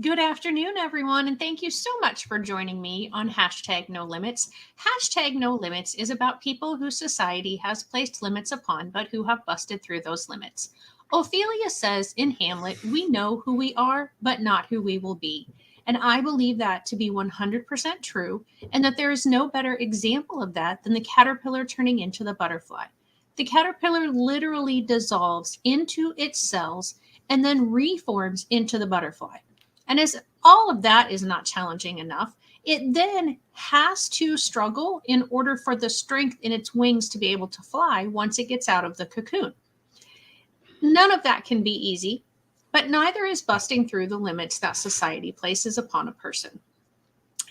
Good afternoon, everyone, and thank you so much for joining me on hashtag No Limits. Hashtag No Limits is about people whose society has placed limits upon, but who have busted through those limits. Ophelia says in Hamlet, we know who we are, but not who we will be. And I believe that to be 100% true, and that there is no better example of that than the caterpillar turning into the butterfly. The caterpillar literally dissolves into its cells and then reforms into the butterfly. And as all of that is not challenging enough, it then has to struggle in order for the strength in its wings to be able to fly once it gets out of the cocoon. None of that can be easy, but neither is busting through the limits that society places upon a person.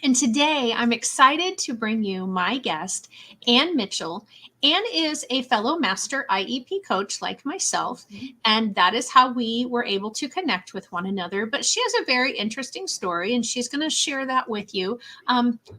And today I'm excited to bring you my guest, Ann Micheal. Ann is a fellow Master IEP Coach like myself, and that is how we were able to connect with one another. But she has a very interesting story, and she's going to share that with you.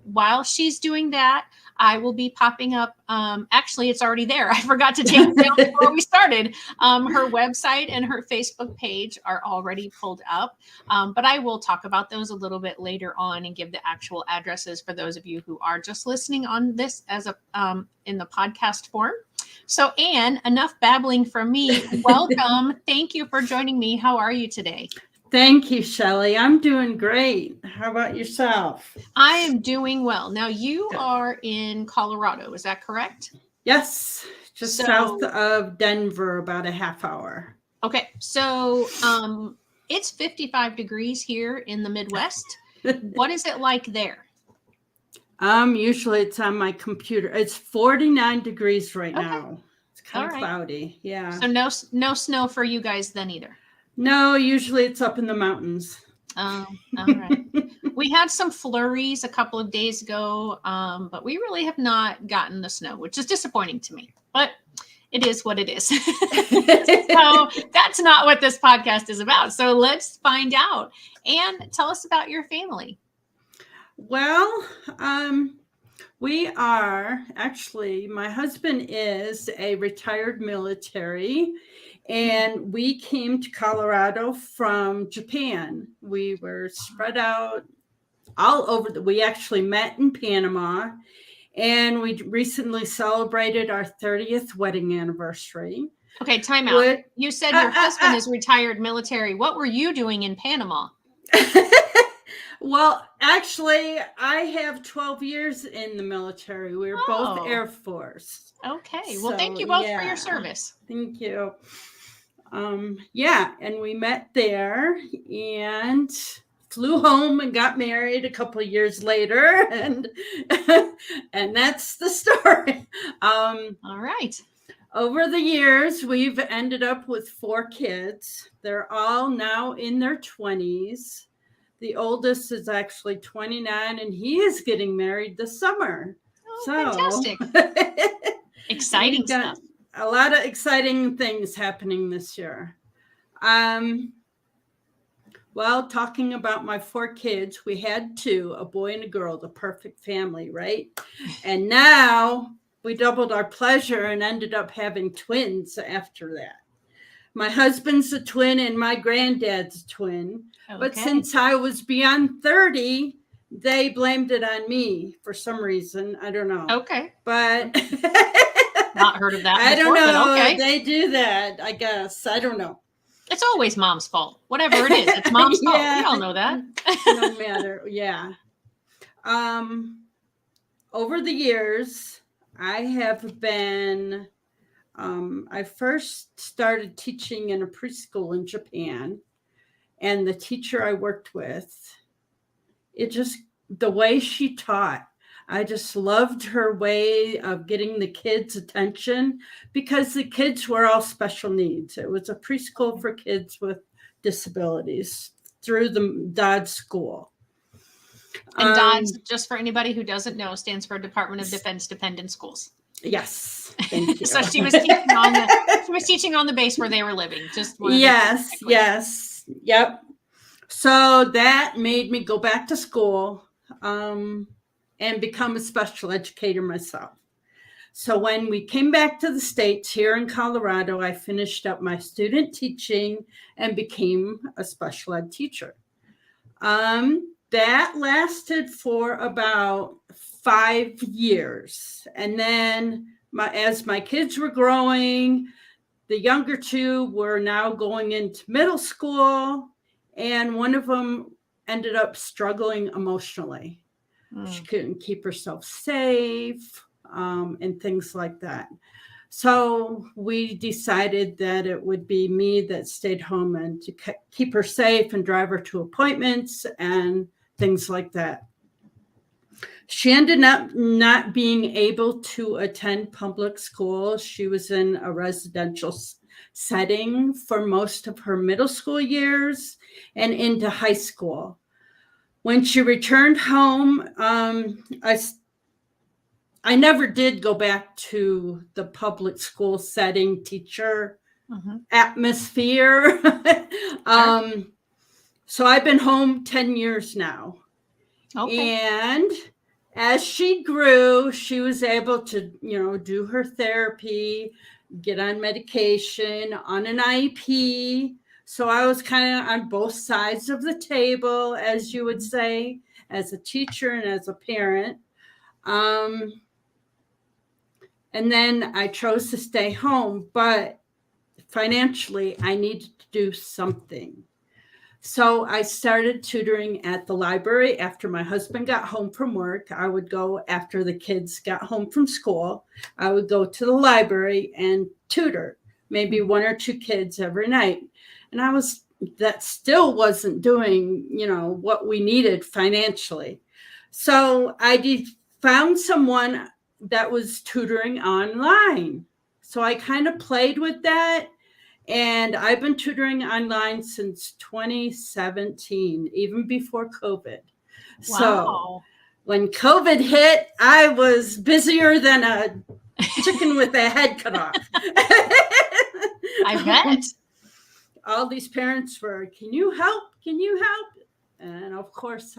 While she's doing that, I will be popping up. Actually, it's already there. I forgot to take it down before we started. Her website and her Facebook page are already pulled up, but I will talk about those a little bit later on and give the actual addresses for those of you who are just listening on this as a in the podcast form. So, Ann, enough babbling from me. Welcome. Thank you for joining me. How are you today? Thank you, Shelley. I'm doing great. How about yourself? I am doing well. Now, you are in Colorado. Is that correct? Yes, just south of Denver, about a half hour. Okay, so it's 55 degrees here in the Midwest. What is it like there? Usually it's on my computer. It's 49 degrees right now. It's kind of cloudy. Yeah. So no snow for you guys then either. No, usually it's up in the mountains. Oh, all right. We had some flurries a couple of days ago, but we really have not gotten the snow, which is disappointing to me. But it is what it is. So that's not what this podcast is about. So let's find out. And tell us about your family. Well, we are actually, my husband is a retired military, and we came to Colorado from Japan. We were spread out all over. We actually met in Panama, and we recently celebrated our 30th wedding anniversary. Okay, time out. You said your husband is retired military. What were you doing in Panama? Well, actually, I have 12 years in the military. We were both Air Force. Okay. Well, thank you both for your service. Thank you. And we met there and flew home and got married a couple of years later, and that's the story. All right. Over the years, we've ended up with 4 kids. They're all now in their 20s. The oldest is actually 29, and he is getting married this summer. Oh, fantastic. Exciting stuff. A lot of exciting things happening this year. Well, talking about my 4 kids, we had 2, a boy and a girl, the perfect family, right? And now we doubled our pleasure and ended up having twins after that. My husband's a twin and my granddad's a twin. Okay. But since I was beyond 30, they blamed it on me for some reason. I don't know. Okay. But not heard of that before, I don't know. Okay. They do that, I guess. I don't know. It's always mom's fault. Whatever it is, it's mom's fault. We all know that. No matter. Yeah. Over the years, I have been... I first started teaching in a preschool in Japan, and the teacher I worked with, the way she taught, I just loved her way of getting the kids' attention, because the kids were all special needs. It was a preschool for kids with disabilities through the Dodge School. And Dodge, just for anybody who doesn't know, stands for Department of Defense Dependent Schools. Yes, thank you. So she was teaching on the base where they were living. Yes, yep. So that made me go back to school and become a special educator myself. So when we came back to the States here in Colorado, I finished up my student teaching and became a special ed teacher. That lasted for about 5 years. And then as my kids were growing, the younger two were now going into middle school, and one of them ended up struggling emotionally. She couldn't keep herself safe, and things like that. So we decided that it would be me that stayed home and to keep her safe and drive her to appointments and things like that. She ended up not being able to attend public school. She was in a residential setting for most of her middle school years and into high school. When she returned home, I never did go back to the public school setting teacher atmosphere. So I've been home 10 years now. Okay. And as she grew, she was able to, do her therapy, get on medication, on an IEP. So I was kind of on both sides of the table, as you would say, as a teacher and as a parent. And then I chose to stay home, but financially, I needed to do something. So I started tutoring at the library after my husband got home from work. I would go after the kids got home from school. I would go to the library and tutor, maybe one or two kids every night. And that still wasn't doing, what we needed financially. So I found someone that was tutoring online. So I kind of played with that. And I've been tutoring online since 2017, even before COVID. Wow. So when COVID hit, I was busier than a chicken with a head cut off. I bet. All these parents were, can you help? Can you help? And of course,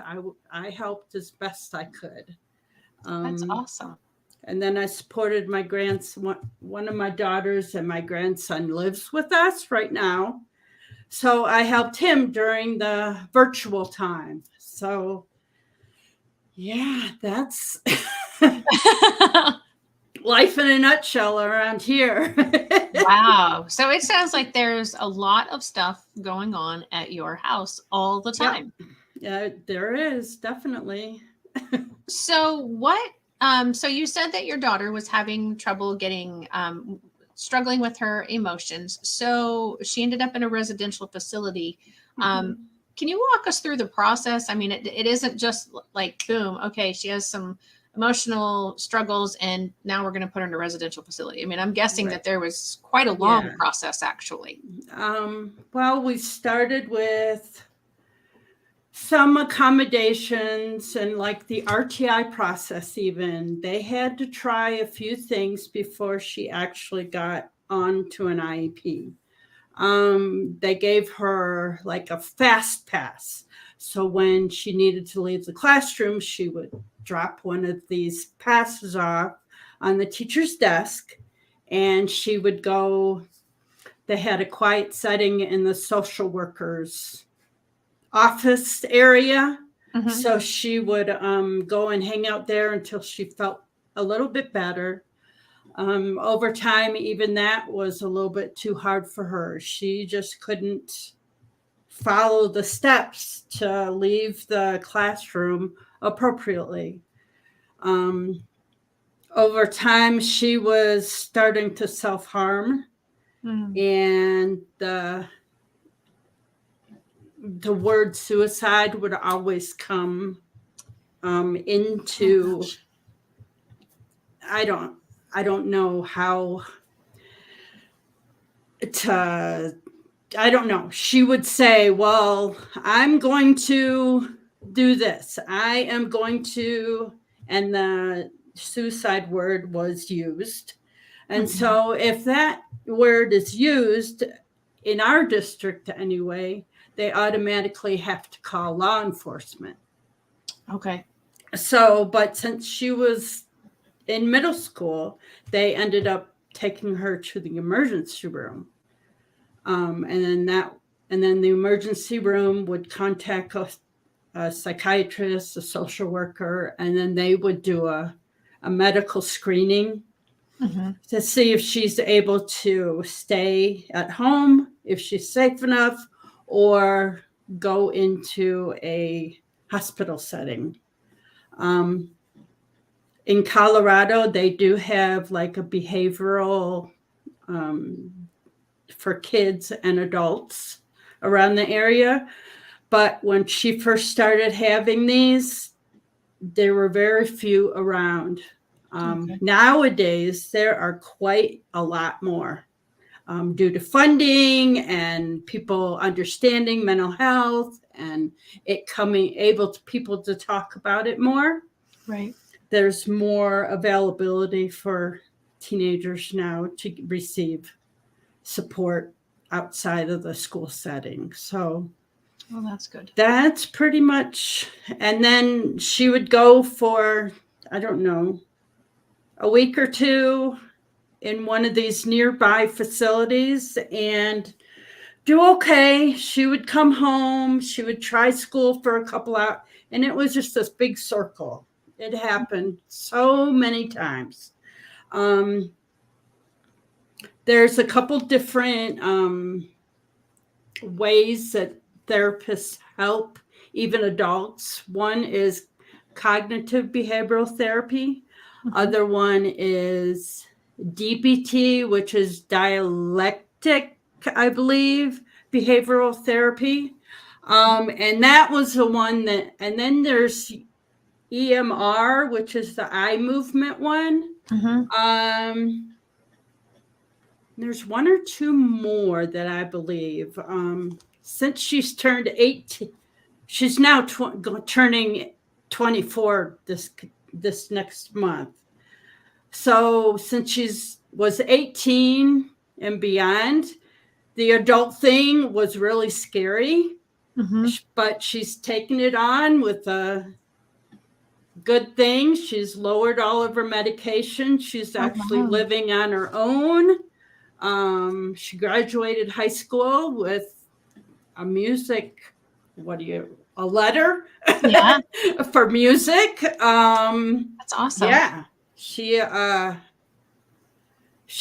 I helped as best I could. That's awesome. And then I supported my grandson. One of my daughters and my grandson lives with us right now. So I helped him during the virtual time. So, yeah, that's life in a nutshell around here. Wow. So it sounds like there's a lot of stuff going on at your house all the time. Yeah, there is, definitely. So so you said that your daughter was having trouble struggling with her emotions. So she ended up in a residential facility. Can you walk us through the process? I mean, it isn't just like, boom, okay, she has some emotional struggles and now we're going to put her in a residential facility. I mean, I'm guessing that there was quite a long process, actually. Well, we started with some accommodations and like the RTI process, even they had to try a few things before she actually got onto an IEP. They gave her like a fast pass. So when she needed to leave the classroom, she would drop one of these passes off on the teacher's desk and she would go. They had a quiet setting in the social worker's office area. So she would go and hang out there until she felt a little bit better. Over time, even that was a little bit too hard for her. She just couldn't follow the steps to leave the classroom appropriately. Over time, she was starting to self-harm, and the word suicide would always come into, I don't know how to, I don't know. She would say, well, I'm going to do this. I am going to, and the suicide word was used. And so if that word is used in our district anyway, they automatically have to call law enforcement. Okay. So, but since she was in middle school, they ended up taking her to the emergency room. And then the emergency room would contact a psychiatrist, a social worker, and then they would do a medical screening to see if she's able to stay at home, if she's safe enough, or go into a hospital setting. In Colorado, they do have like a behavioral for kids and adults around the area. But when she first started having these, there were very few around. Nowadays, there are quite a lot more due to funding and people understanding mental health and it coming able to people to talk about it more. Right. There's more availability for teenagers now to receive support outside of the school setting. So well, that's good. That's pretty much. And then she would go for, I don't know, a week or two in one of these nearby facilities and do okay. She would come home. She would try school for a couple hours. And it was just this big circle. It happened so many times. There's a couple different ways that therapists help even adults. One is cognitive behavioral therapy. Other one is DBT, which is dialectic, I believe, behavioral therapy. And that was the one that, and then there's EMR, which is the eye movement one. There's one or two more that I believe. Since she's turned 18, she's now turning 24 this next month. So since she's was 18 and beyond, the adult thing was really scary, but she's taken it on with a good thing. She's lowered all of her medication. She's actually living on her own. She graduated high school with a music, a letter for music. That's awesome. Yeah, she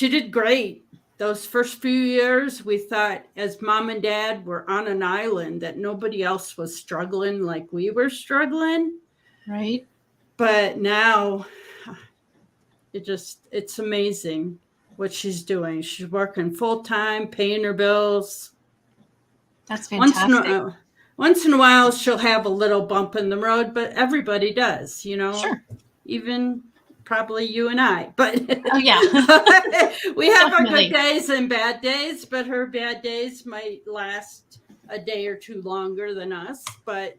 did great. Those first few years, we thought as mom and dad were on an island that nobody else was struggling like we were struggling. Right. But now it's amazing what she's doing. She's working full time, paying her bills. That's fantastic. Once in a while, she'll have a little bump in the road, but everybody does, Sure. Even probably you and I. But we have our good days and bad days, but her bad days might last a day or two longer than us. But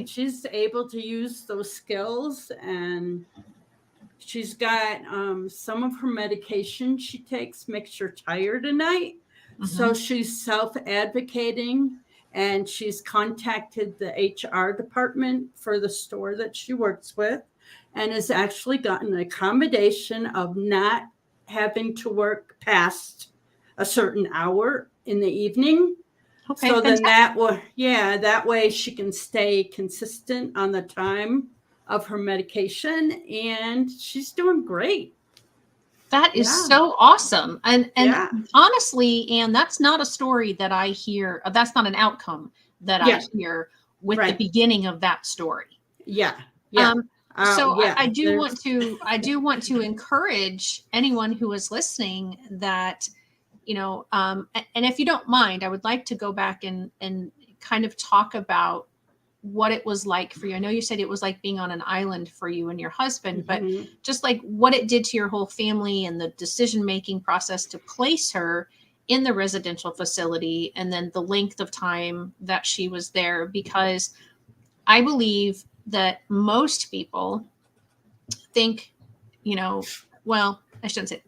she's able to use those skills, and she's got some of her medication she takes makes her tired at night. So she's self-advocating, and she's contacted the HR department for the store that she works with and has actually gotten an accommodation of not having to work past a certain hour in the evening. Okay, so fantastic. Then that way she can stay consistent on the time of her medication, and she's doing great. That is so awesome. And honestly, Anne, that's not a story that I hear. That's not an outcome that I hear with the beginning of that story. I do want to encourage anyone who is listening that, and if you don't mind, I would like to go back and kind of talk about what it was like for you. I know you said it was like being on an island for you and your husband, but just like what it did to your whole family and the decision-making process to place her in the residential facility, and then the length of time that she was there, because I believe that most people think, well, I shouldn't say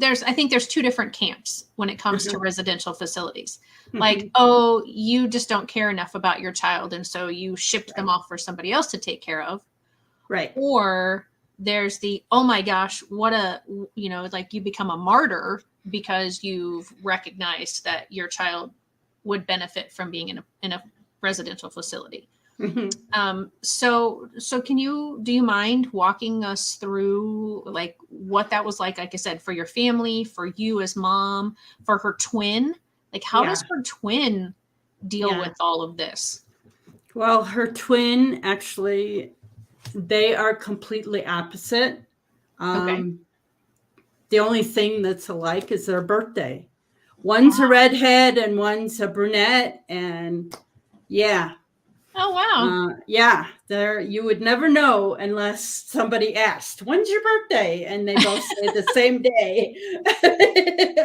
I think there's two different camps when it comes to residential facilities. Like, oh, you just don't care enough about your child, and so you shipped them off for somebody else to take care of. Right. Or there's the, oh my gosh, like you become a martyr because you've recognized that your child would benefit from being in a residential facility. So do you mind walking us through like what that was like I said, for your family, for you as mom, for her twin? Like, how Yeah. does her twin deal Yeah. with all of this? Well, her twin, actually, they are completely opposite. Okay. The only thing that's alike is their birthday. One's a redhead and one's a brunette. And yeah, Oh, wow. yeah, there you would never know unless somebody asked, "When's your birthday?" And they both say the same day.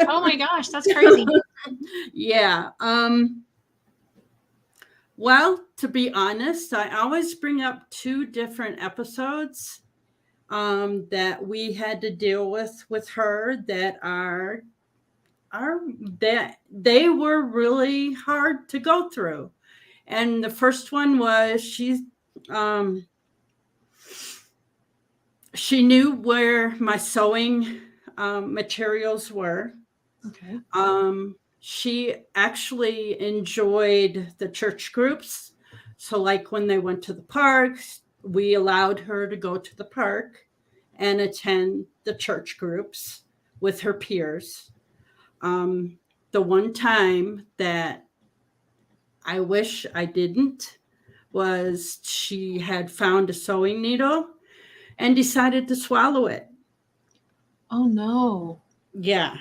Oh my gosh, that's crazy. Yeah. Well, to be honest, I always bring up two different episodes that we had to deal with her that are that they were really hard to go through. And the first one was um, she knew where my sewing materials were. Okay. She actually enjoyed the church groups. So, like when they went to the parks, we allowed her to go to the park and attend the church groups with her peers. Um, the one time that I wish I didn't was she had found a sewing needle and decided to swallow it. Oh no. Yeah.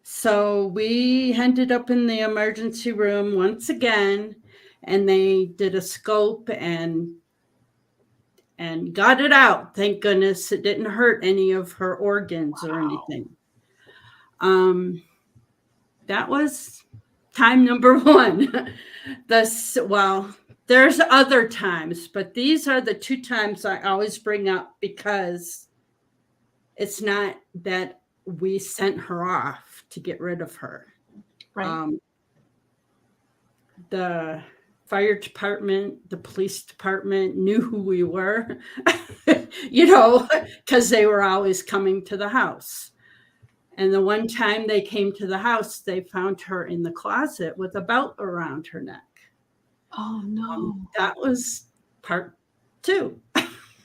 So we ended up in the emergency room once again, and they did a scope and got it out. Thank goodness it didn't hurt any of her organs or Wow. anything. That was time number one. Well, there's other times, but these are the two times I always bring up because it's not that we sent her off to get rid of her. Right. The fire department, the police department knew who we were, because they were always coming to the house. And the one time they came to the house, they found her in the closet with a belt around her neck. Oh no. That was part two.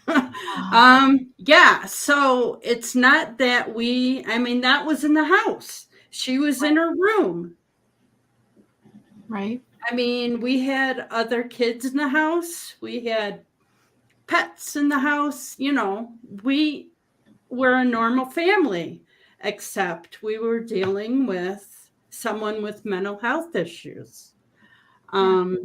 Wow. Yeah, so it's not that that was in the house. She was in her room. Right. We had other kids in the house. We had pets in the house. We were a normal family, except we were dealing with someone with mental health issues. Yeah.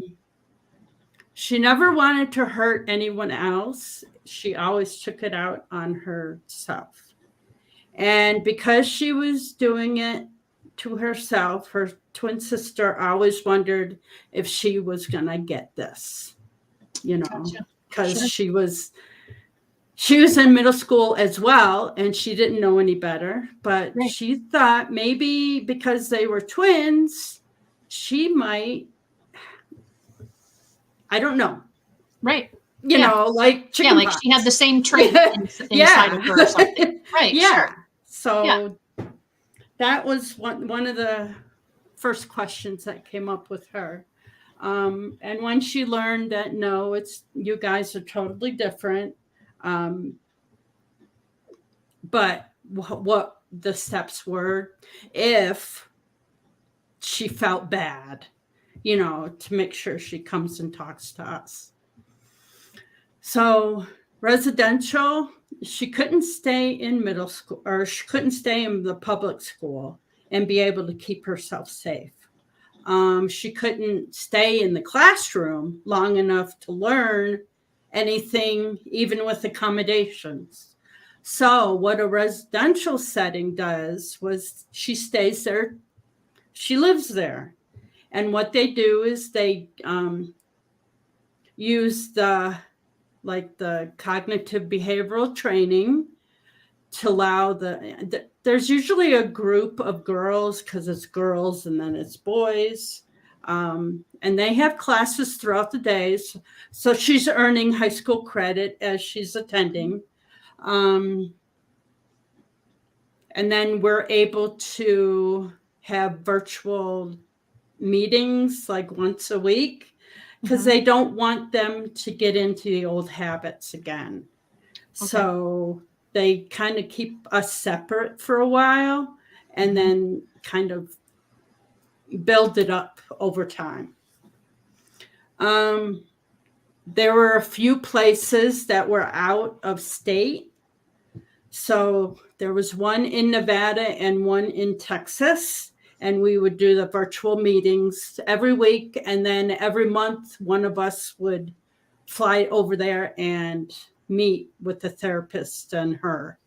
She never wanted to hurt anyone else. She always took it out on herself. And because she was doing it to herself, her twin sister always wondered if she was going to get this, Gotcha. because Sure. she was in middle school as well, and she didn't know any better, but Right. she thought maybe because they were twins, she might, I don't know, Right. Yeah. like Yeah, chicken like pox. she had the same trait inside Yeah. of her or something. Right. Yeah. Sure. Yeah. So that was one of the first questions that came up with her. And when she learned that, no, you guys are totally different. But what the steps were, if she felt bad, to make sure she comes and talks to us. So residential, she couldn't stay in middle school, or she couldn't stay in the public school and be able to keep herself safe. She couldn't stay in the classroom long enough to learn anything, even with accommodations. So what a residential setting does was she stays there, she lives there. And what they do is they use the cognitive behavioral training to allow there's usually a group of girls, because it's girls and then it's boys. And they have classes throughout the days. So she's earning high school credit as she's attending. And then we're able to have virtual meetings like once a week. because they don't want them to get into the old habits again. So they kind of keep us separate for a while and then kind of build it up over time. There were a few places that were out of state. So there was one in Nevada and one in Texas. And we would do the virtual meetings every week. And then every month, one of us would fly over there and meet with the therapist and her.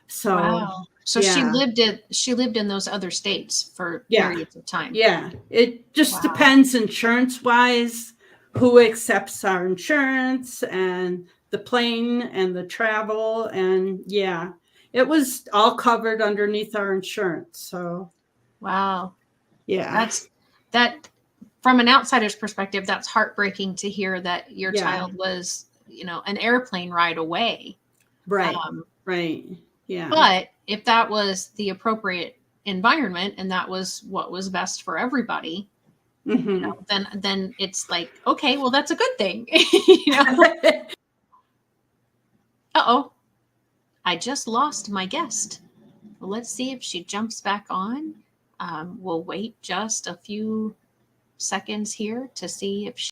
So, wow. So she lived in those other states for periods of time. Yeah. It just depends insurance wise, who accepts our insurance and the plane and the travel. And it was all covered underneath our insurance. So, wow. Yeah. That from an outsider's perspective, that's heartbreaking to hear that your child was, an airplane ride away. Right. Right. Yeah. But if that was the appropriate environment and that was what was best for everybody, then it's like, okay, well, that's a good thing. Uh-oh. I just lost my guest. Well, let's see if she jumps back on. We'll wait just a few seconds here to see if she.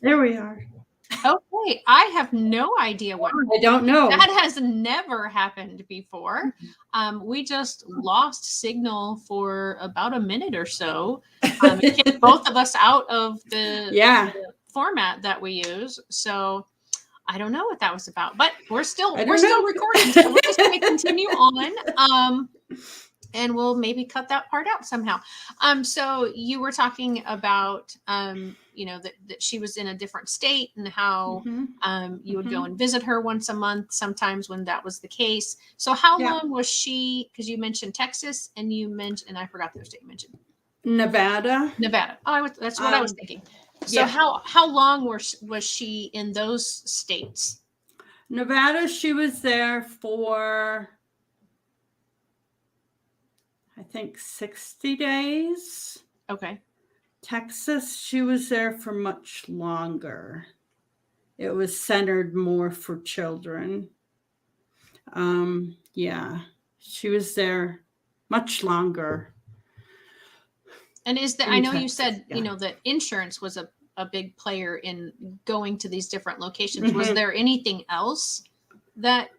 There we are. Okay, I have no idea what. I don't know. That has never happened before. We just lost signal for about a minute or so. It kicked both of us out of the format that we use. So I don't know what that was about, but we're still recording. So we're just going to continue on. And we'll maybe cut that part out somehow. So you were talking about, that she was in a different state and how you would go and visit her once a month, sometimes when that was the case. So how long was she, because you mentioned Texas and I forgot the state you mentioned. Nevada. Oh, that's what I was thinking. So how long was she in those states? Nevada, she was there for, I think, 60 days. Okay. Texas, she was there for much longer. It was centered more for children. She was there much longer. And I know you said, that insurance was a big player in going to these different locations. Was there anything else that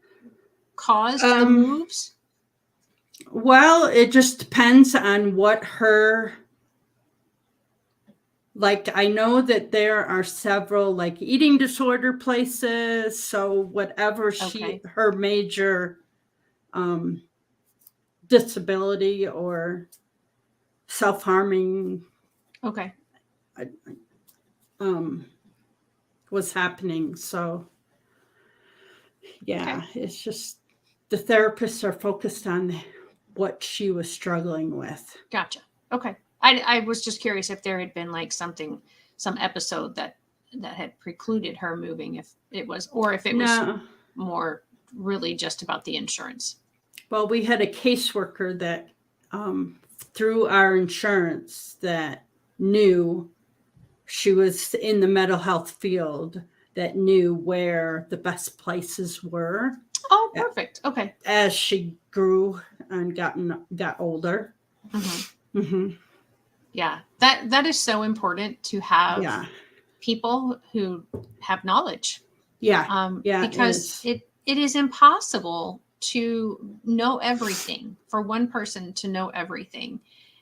caused the moves? Well, it just depends on what I know that there are several eating disorder places. So whatever her major disability or self-harming was happening. So it's just the therapists are focused on what she was struggling with. Gotcha. Okay. I was just curious if there had been some episode that had precluded her moving, if it was more really just about the insurance. Well, we had a caseworker that through our insurance that knew she was in the mental health field, that knew where the best places were. Oh, perfect. Okay. As she grew and got older. Yeah, that is so important to have people who have knowledge. Because it is impossible to know everything, for one person to know everything.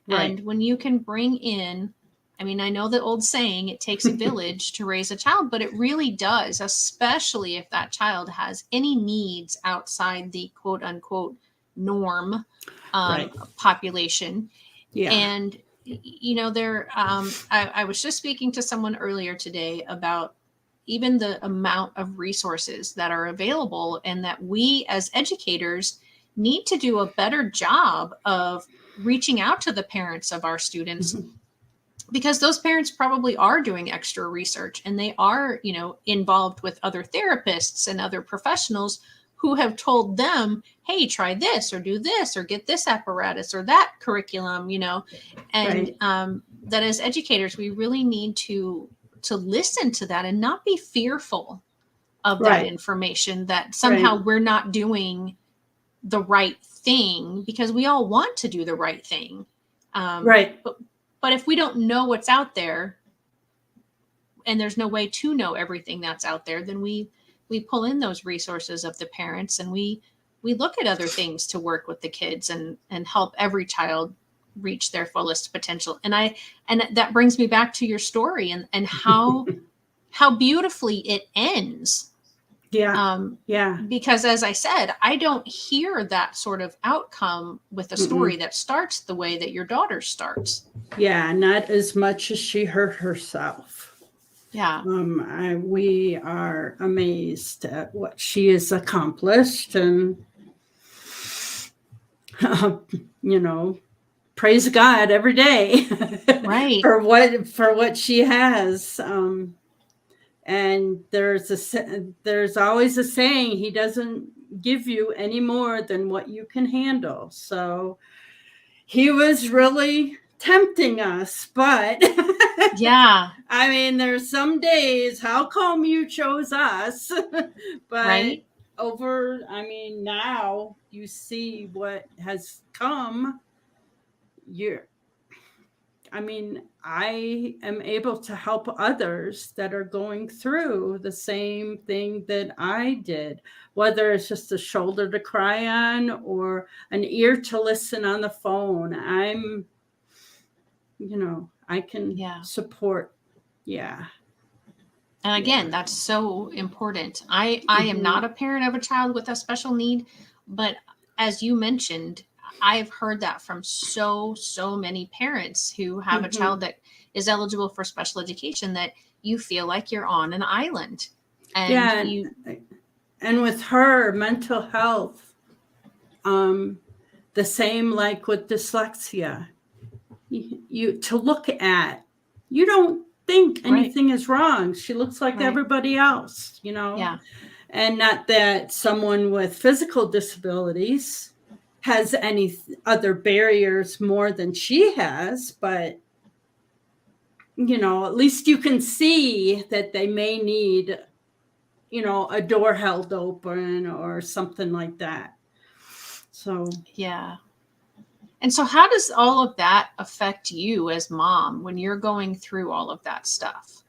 Right. And when you can bring in I mean, I know the old saying, it takes a village to raise a child, but it really does, especially if that child has any needs outside the quote unquote norm Right. population. Yeah. And, I was just speaking to someone earlier today about even the amount of resources that are available, and that we as educators need to do a better job of reaching out to the parents of our students, because those parents probably are doing extra research, and they are, involved with other therapists and other professionals who have told them, hey, try this or do this or get this apparatus or that curriculum, and Right. that as educators, we really need to listen to that and not be fearful of that Right. information, that somehow Right. we're not doing the right thing, because we all want to do the right thing. Right. But if we don't know what's out there, and there's no way to know everything that's out there, then we pull in those resources of the parents, and we look at other things to work with the kids and help every child reach their fullest potential. And that brings me back to your story, and how beautifully it ends. Yeah. Yeah. Because as I said, I don't hear that sort of outcome with a story that starts the way that your daughter starts. Yeah, not as much as she hurt herself. Yeah. We are amazed at what she has accomplished, and praise God every day Right. for what she has. And there's always a saying: He doesn't give you any more than what you can handle. So He was really tempting us, but Yeah. I mean, there's some days, how come you chose us? But Right. now you see what has come. I am able to help others that are going through the same thing that I did, whether it's just a shoulder to cry on or an ear to listen on the phone. I can support. Yeah. And again, Yeah. that's so important. I am not a parent of a child with a special need, but as you mentioned, I've heard that from so many parents who have a child that is eligible for special education, that you feel like you're on an island. And Yeah. And with her mental health, the same like with dyslexia, you to look at, you don't think anything is wrong. She looks like everybody else, Yeah. And not that someone with physical disabilities has any other barriers more than she has, but at least you can see that they may need, a door held open or something like that. So, yeah. And so how does all of that affect you as mom when you're going through all of that stuff?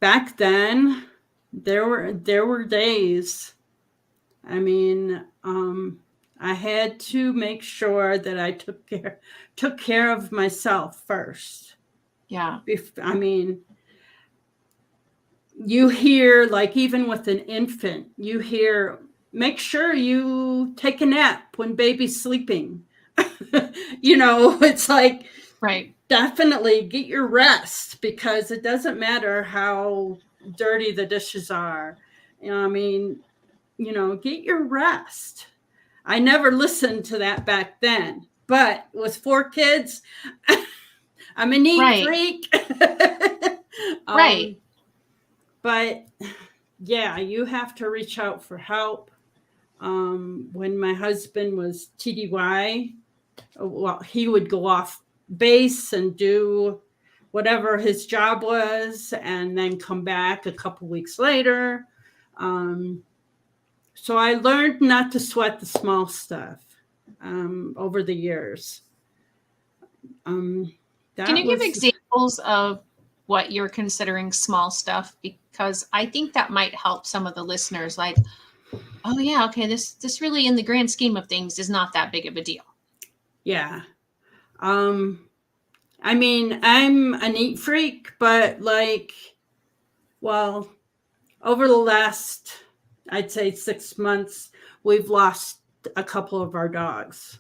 Back then, there were days. I mean, I had to make sure that I took care of myself first. Yeah. You hear, like, even with an infant, you hear, make sure you take a nap when baby's sleeping. It's like, right. Definitely get your rest, because it doesn't matter how dirty the dishes are. Get your rest. I never listened to that back then, but with 4 kids, I'm a neat freak. Right. But yeah, you have to reach out for help. When my husband was TDY, well, he would go off base and do whatever his job was, and then come back a couple weeks later. So I learned not to sweat the small stuff over the years. Can you give examples of what you're considering small stuff? Because I think that might help some of the listeners, like, oh yeah, okay, this really in the grand scheme of things is not that big of a deal. Yeah. I mean, I'm a neat freak, but like, well, over the last, I'd say 6 months, we've lost a couple of our dogs.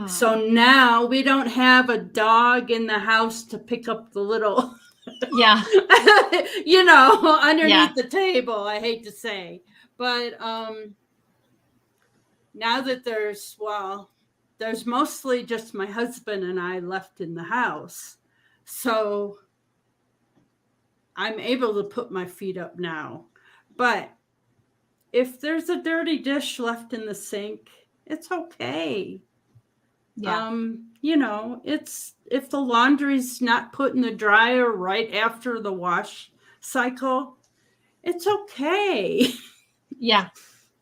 So now we don't have a dog in the house to pick up the little, Yeah. underneath the table, I hate to say. But now that there's mostly just my husband and I left in the house. So I'm able to put my feet up now. But if there's a dirty dish left in the sink, it's okay. Yeah. It's if the laundry's not put in the dryer right after the wash cycle, it's okay. Yeah.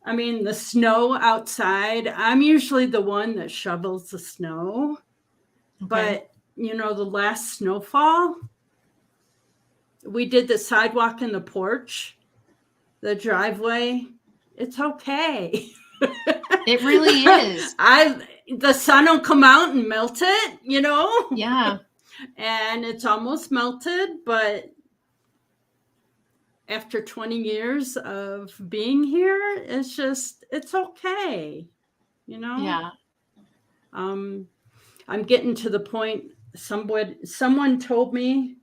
I mean, the snow outside, I'm usually the one that shovels the snow. Okay. But, the last snowfall, we did the sidewalk and the porch, the driveway. It's okay. It really is. The sun will come out and melt it, Yeah. And it's almost melted, but after 20 years of being here, it's okay, Yeah. I'm getting to the point. Someone told me,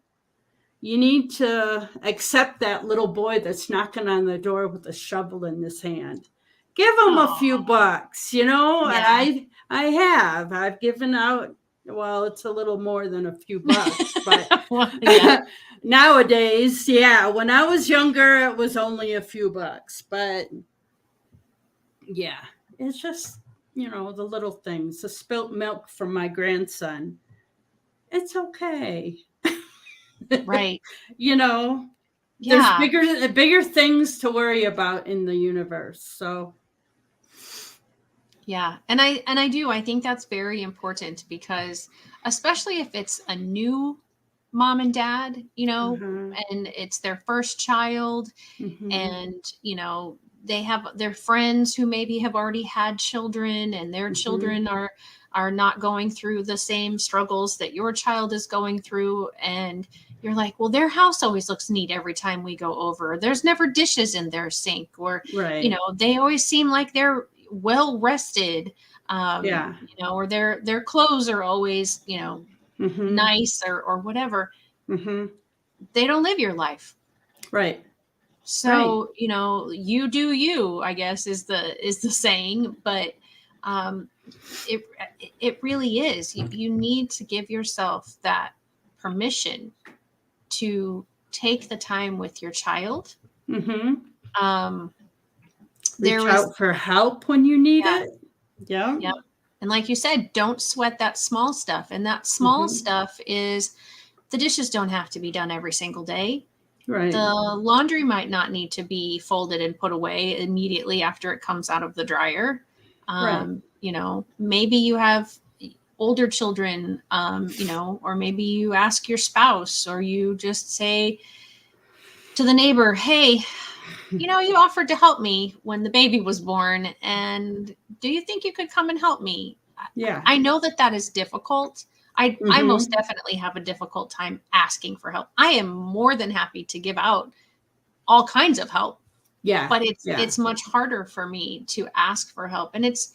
you need to accept that little boy that's knocking on the door with a shovel in his hand. Give him a few bucks, Yeah. and I've given out, well, it's a little more than a few bucks, but Well, yeah. nowadays, when I was younger, it was only a few bucks, but yeah, it's just, the little things, the spilt milk from my grandson. It's okay. Right. There's Yeah. bigger things to worry about in the universe. So Yeah. And I think that's very important, because especially if it's a new mom and dad, and it's their first child, and they have their friends who maybe have already had children, and their children are not going through the same struggles that your child is going through, and you're like, well, their house always looks neat every time we go over. There's never dishes in their sink, or right. they always seem like they're well rested, or their clothes are always nice, or whatever. They don't live your life. Right. So, you do you, I guess, is the saying, but it really is. You need to give yourself that permission to take the time with your child. Reach out for help when you need it. Yeah. And like you said, don't sweat that small stuff. And that small stuff is, the dishes don't have to be done every single day. Right. The laundry might not need to be folded and put away immediately after it comes out of the dryer. Right. Maybe you have older children, or maybe you ask your spouse, or you just say to the neighbor, hey, you offered to help me when the baby was born, and do you think you could come and help me? Yeah. I know that is difficult. I most definitely have a difficult time asking for help. I am more than happy to give out all kinds of help. Yeah. But it's much harder for me to ask for help. And it's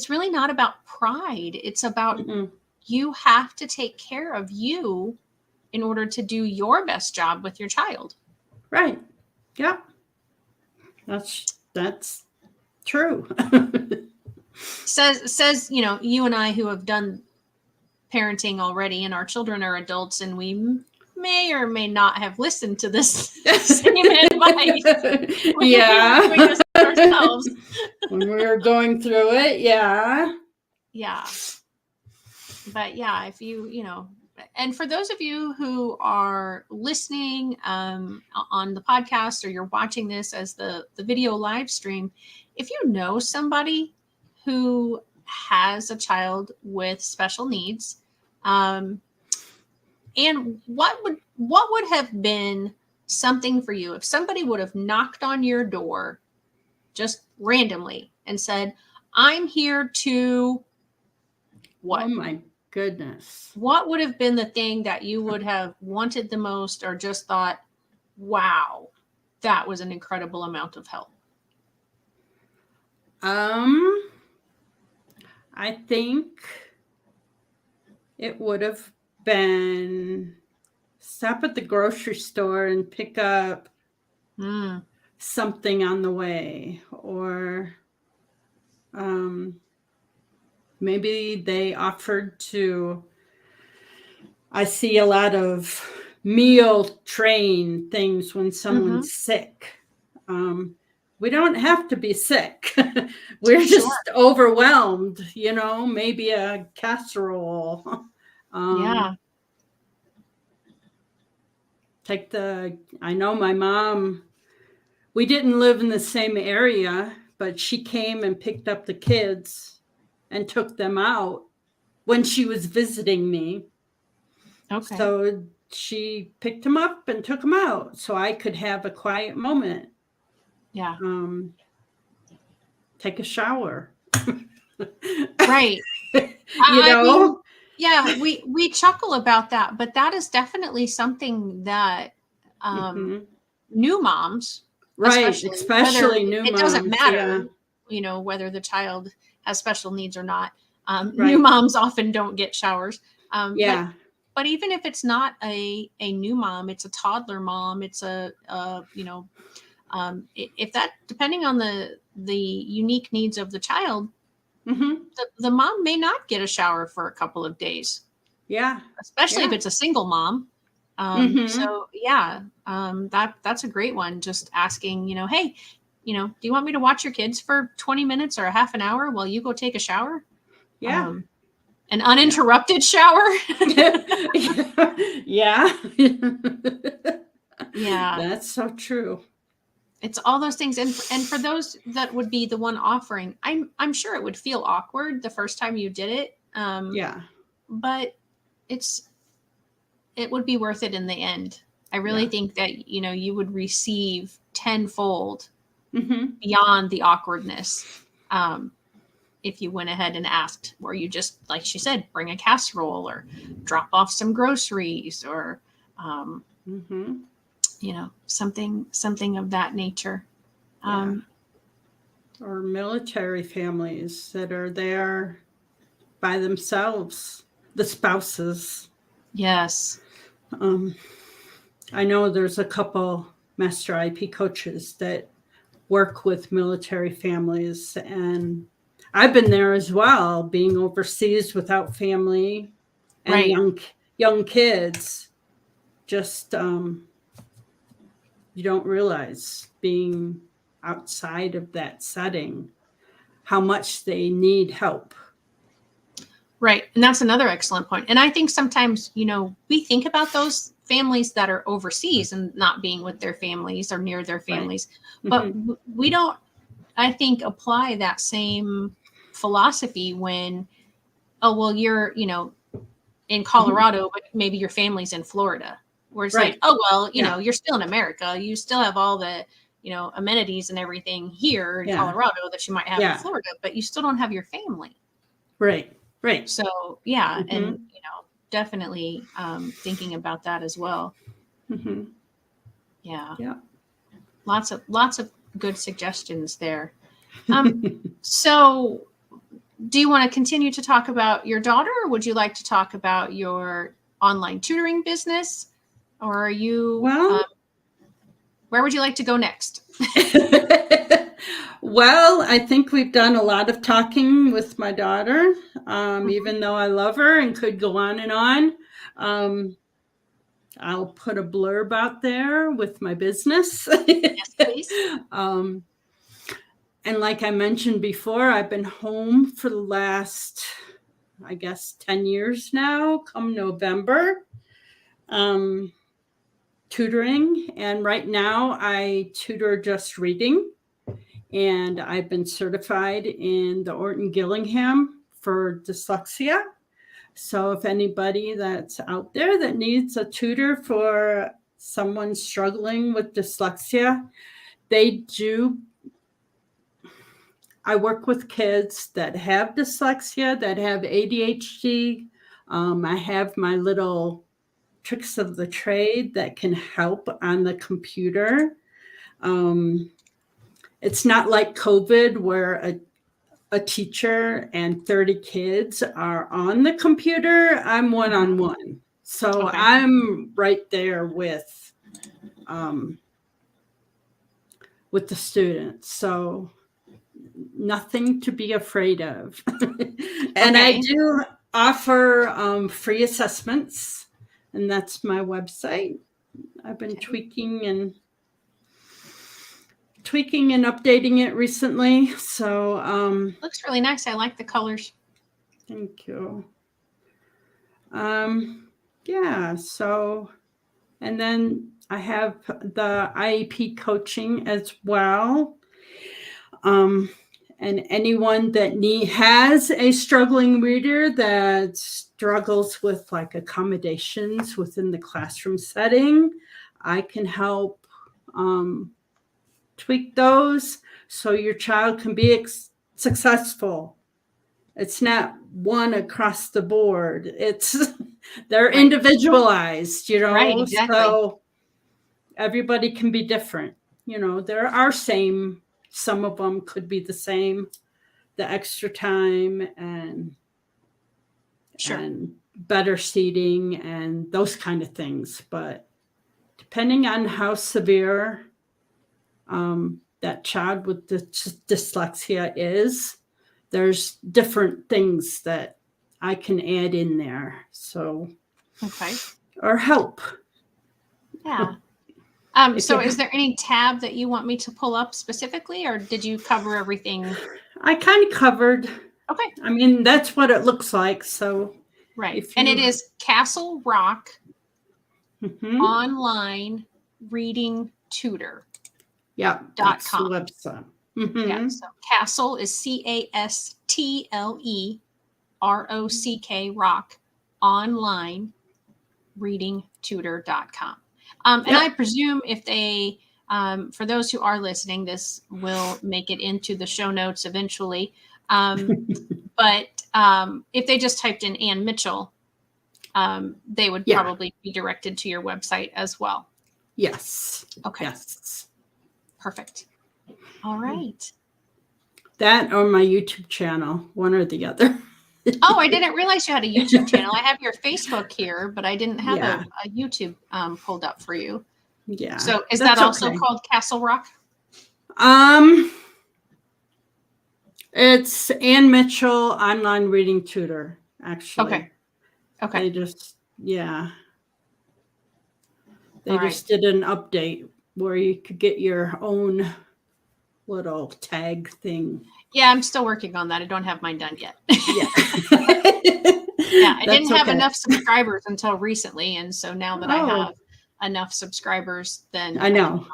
really not about pride. It's about you have to take care of you in order to do your best job with your child. Right. Yeah. That's true. Says, you and I, who have done parenting already, and our children are adults, and we may or may not have listened to this same advice. Yeah. When we were doing this ourselves. When we were going through it. Yeah. Yeah. But yeah, if and for those of you who are listening on the podcast, or you're watching this as the video live stream, if you know somebody who has a child with special needs, and what would have been something for you if somebody would have knocked on your door just randomly and said, I'm here to what? Oh my goodness. What would have been the thing that you would have wanted the most, or just thought, wow, that was an incredible amount of help? I think it would have been stop at the grocery store and pick up something on the way, or maybe they offered to. I see a lot of meal train things when someone's sick. We don't have to be sick. We're just overwhelmed, maybe a casserole. Yeah. I know my mom, we didn't live in the same area, but she came and picked up the kids and took them out when she was visiting me. Okay. So she picked them up and took them out so I could have a quiet moment. Yeah. Take a shower. Right. I mean, yeah, we chuckle about that, but that is definitely something that new moms, right, especially new moms, it doesn't matter, whether the child has special needs or not. New moms often don't get showers. But even if it's not a new mom, it's a toddler mom, it's if that, depending on the unique needs of the child, the mom may not get a shower for a couple of days. Yeah. Especially if it's a single mom. So yeah, that's a great one. Just asking, hey, do you want me to watch your kids for 20 minutes or a half an hour while you go take a shower? Yeah. An uninterrupted shower. Yeah. Yeah. That's so true. It's all those things. And for those that would be the one offering, I'm sure it would feel awkward the first time you did it. But it would be worth it in the end. I really think that, you would receive tenfold beyond the awkwardness. If you went ahead and asked, or you just, like she said, bring a casserole or drop off some groceries, or, something of that nature. Or military families that are there by themselves, the spouses. Yes. I know there's a couple Master IEP coaches that work with military families, and I've been there as well, being overseas without family and young kids. Just you don't realize, being outside of that setting, how much they need help. Right. And that's another excellent point. And I think sometimes, we think about those families that are overseas and not being with their families or near their families, but we don't, I think, apply that same philosophy when, you're, in Colorado, but maybe your family's in Florida, where it's like, you're still in America. You still have all the, amenities and everything here in Colorado that you might have in Florida, but you still don't have your family. Right. So, and, definitely thinking about that as well. Yeah. Lots of good suggestions there. So do you want to continue to talk about your daughter, or would you like to talk about your online tutoring business, or are you, where would you like to go next? Well, I think we've done a lot of talking with my daughter, even though I love her and could go on and on. I'll put a blurb out there with my business. Yes, please. And like I mentioned before, I've been home for the last, 10 years now, come November, tutoring. And right now I tutor just reading. And I've been certified in the Orton Gillingham for dyslexia. So if anybody that's out there that needs a tutor for someone struggling with dyslexia, they do. I work with kids that have dyslexia, that have ADHD. I have my little tricks of the trade that can help on the computer. It's not like COVID where a teacher and 30 kids are on the computer. I'm one-on-one. So Okay. I'm right there with the students. So nothing to be afraid of. And I Okay. do offer free assessments, and that's my website. I've been tweaking and updating it recently. So Looks really nice. I like the colors. thank you. Yeah, so, and then I have the IEP coaching as well. And anyone that has a struggling reader that struggles with like accommodations within the classroom setting, I can help tweak those so your child can be successful. It's not one across the board. It's they're Right. individualized, Right, exactly. So everybody can be different. There are some of them could be the same, the extra time and Sure. and better seating and those kind of things. But depending on how severe that child with the dyslexia is, there's different things that I can add in there. So, Okay. or help. Yeah. So is there any tab that you want me to pull up specifically, or did you cover everything? I kind of covered. Okay. I mean, that's what it looks like. So, Right. And it is Castle Rock Online Reading Tutor. Yeah, that's the website. Yeah. So Castle is CASTLE ROCK Online Reading Tutor.com. And I presume if they, for those who are listening, this will make it into the show notes eventually. But if they just typed in Ann Micheal, they would probably be directed to your website as well. Yes. Okay. Yes. Perfect. All right. That or my YouTube channel, one or the other. Oh, I didn't realize you had a YouTube channel. I have your Facebook here, but I didn't have a YouTube pulled up for you. Yeah. So is that also called Castle Rock? It's Ann Micheal Online Reading Tutor, actually. Okay. They just, They just did an update where you could get your own little tag thing. Yeah, I'm still working on that. I don't have mine done yet. Yeah. Yeah, I didn't have enough subscribers until recently. And so now that I have enough subscribers, then I know.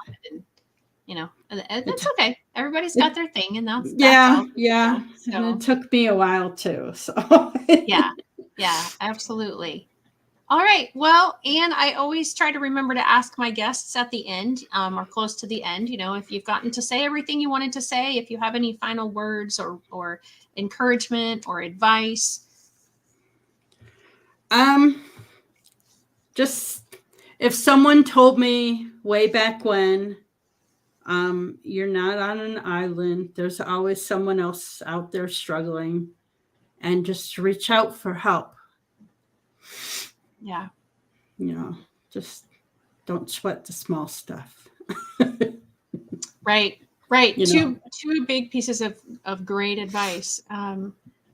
That's okay. Everybody's got their thing, and that's yeah. So. And it took me a while too. So yeah, absolutely. All right. Well, Ann, I always try to remember to ask my guests at the end, or close to the end, if you've gotten to say everything you wanted to say, if you have any final words or encouragement or advice. Just if someone told me way back when, you're not on an island, there's always someone else out there struggling, and just reach out for help. Yeah. Just don't sweat the small stuff. Right. Two big pieces of great advice.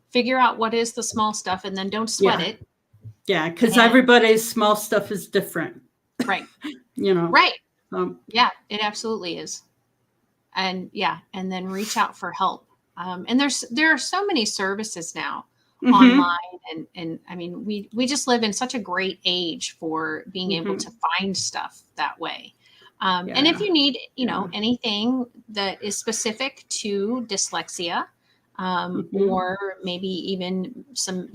Figure out what is the small stuff and then don't sweat it. Yeah, because everybody's small stuff is different. Right. Right. Yeah, it absolutely is. And and then reach out for help. And there are so many services now online, and I mean we just live in such a great age for being able to find stuff that way. And if you need anything that is specific to dyslexia, or maybe even some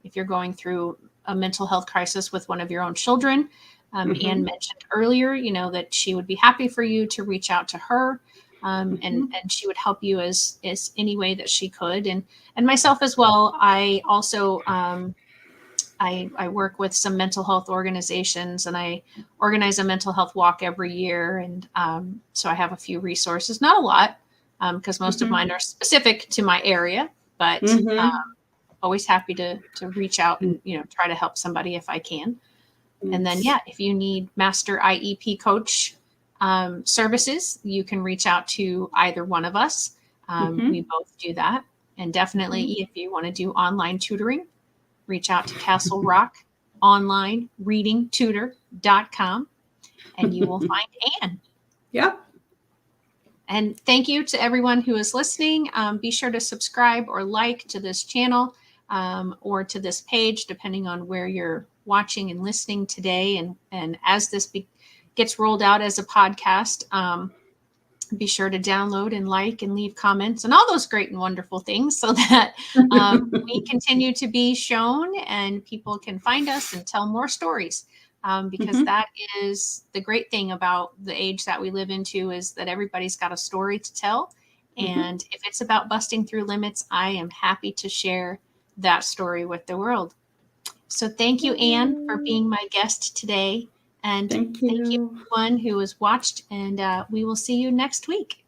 if you're going through a mental health crisis with one of your own children, Ann mentioned earlier that she would be happy for you to reach out to her. and she would help you as any way that she could. And myself as well. I also, I work with some mental health organizations, and I organize a mental health walk every year. And so I have a few resources, not a lot, because most of mine are specific to my area, but always happy to reach out and, try to help somebody if I can. And then, if you need Master IEP Coach services, you can reach out to either one of us. We both do that. And definitely, if you want to do online tutoring, reach out to Castle Rock Online Reading Tutor.com, and you will find Anne. Yep. And thank you to everyone who is listening. Be sure to subscribe or like to this channel or to this page, depending on where you're watching and listening today. And as this gets rolled out as a podcast, be sure to download and like and leave comments and all those great and wonderful things, so that we continue to be shown and people can find us and tell more stories. Because that is the great thing about the age that we live into, is that everybody's got a story to tell. And if it's about busting through limits, I am happy to share that story with the world. So thank you, Anne, for being my guest today. And thank you everyone who has watched, and we will see you next week.